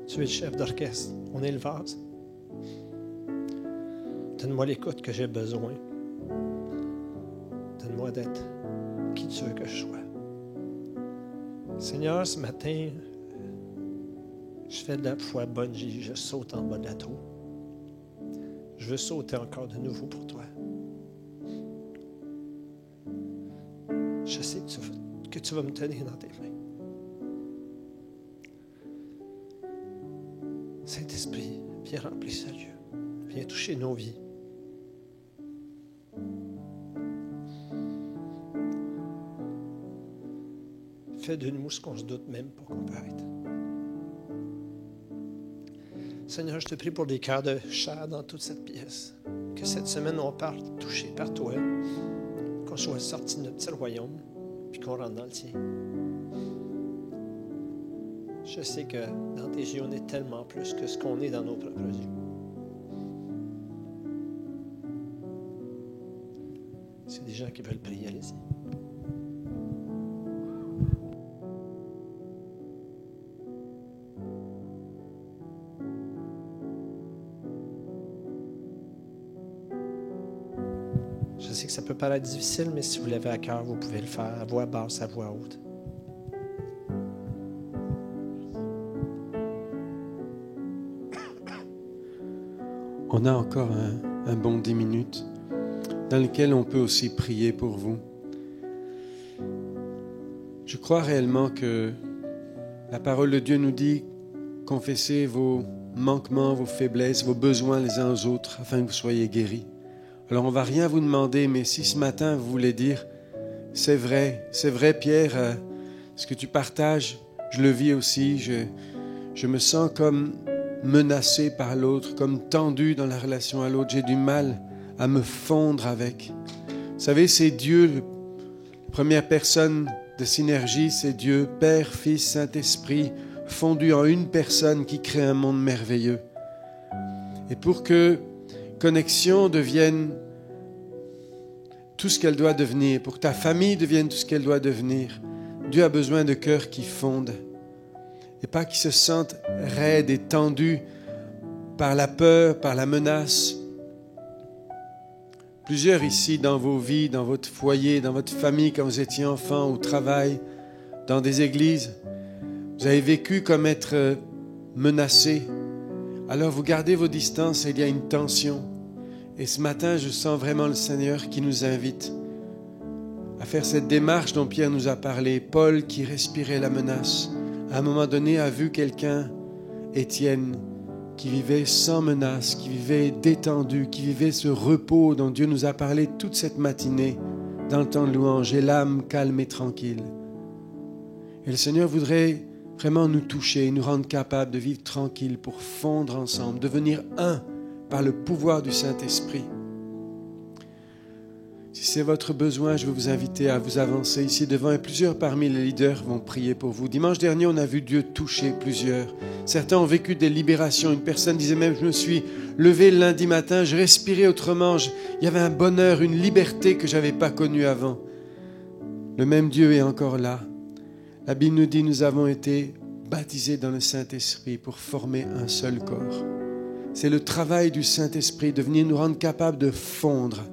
Tu es le chef d'orchestre. On est le vase. Donne-moi l'écoute que j'ai besoin. Donne-moi d'être qui tu veux que je sois. Seigneur, ce matin, je fais de la foi bungee. Je saute en bas de la tour. Je veux sauter encore de nouveau pour toi. Je sais que tu vas me tenir dans tes mains. Saint-Esprit, viens remplir ce lieu. Viens toucher nos vies. Fais de nous ce qu'on ne se doute même pas qu'on peut être. Seigneur, je te prie pour des cœurs de chair dans toute cette pièce. Que cette semaine, on parte touché par toi. Qu'on soit sorti de notre petit royaume, puis qu'on rentre dans le tien. Je sais que dans tes yeux, on est tellement plus que ce qu'on est dans nos propres yeux. C'est des gens qui veulent prier, allez-y. Je Je sais que ça peut paraître difficile, mais si vous l'avez à cœur, vous pouvez le faire à voix basse, à voix haute. On a encore un bon 10 minutes dans lequel on peut aussi prier pour vous. Je crois réellement que la parole de Dieu nous dit « Confessez vos manquements, vos faiblesses, vos besoins les uns aux autres afin que vous soyez guéris. » Alors on ne va rien vous demander, mais si ce matin vous voulez dire « C'est vrai Pierre, ce que tu partages, je le vis aussi, je me sens comme menacé par l'autre, comme tendu dans la relation à l'autre, j'ai du mal à me fondre avec. » Vous savez, c'est Dieu, la première personne de Synergie, c'est Dieu, Père, Fils, Saint-Esprit, fondu en une personne qui crée un monde merveilleux. Et pour que Connexion devienne tout ce qu'elle doit devenir, pour que ta famille devienne tout ce qu'elle doit devenir, Dieu a besoin de cœurs qui fondent et pas qui se sentent raides et tendus par la peur, par la menace. Plusieurs ici dans vos vies, dans votre foyer, dans votre famille, quand vous étiez enfant, au travail, dans des églises, vous avez vécu comme être menacé. Alors vous gardez vos distances et il y a une tension. Et ce matin, je sens vraiment le Seigneur qui nous invite à faire cette démarche dont Pierre nous a parlé. Paul, qui respirait la menace, à un moment donné a vu quelqu'un, Étienne, qui vivait sans menace, qui vivait détendu, qui vivait ce repos dont Dieu nous a parlé toute cette matinée dans le temps de louange, et l'âme calme et tranquille. Et le Seigneur voudrait vraiment nous toucher, nous rendre capables de vivre tranquille pour fondre ensemble, devenir un par le pouvoir du Saint-Esprit. Si c'est votre besoin, je veux vous inviter à vous avancer ici devant, et plusieurs parmi les leaders vont prier pour vous. Dimanche dernier, on a vu Dieu toucher plusieurs. Certains ont vécu des libérations. Une personne disait même, je me suis levé le lundi matin, je respirais autrement, il y avait un bonheur, une liberté que je n'avais pas connue avant. Le même Dieu est encore là. La Bible nous dit, nous avons été baptisés dans le Saint-Esprit pour former un seul corps. C'est le travail du Saint-Esprit de venir nous rendre capables de fondre.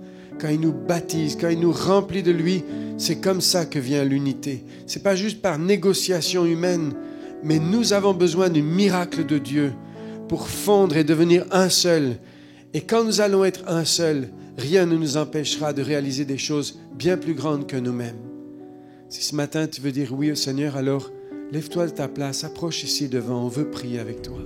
Quand il nous baptise, quand il nous remplit de lui, c'est comme ça que vient l'unité. Ce n'est pas juste par négociation humaine, mais nous avons besoin du miracle de Dieu pour fondre et devenir un seul. Et quand nous allons être un seul, rien ne nous empêchera de réaliser des choses bien plus grandes que nous-mêmes. Si ce matin tu veux dire oui au Seigneur, alors lève-toi de ta place, approche ici devant, on veut prier avec toi.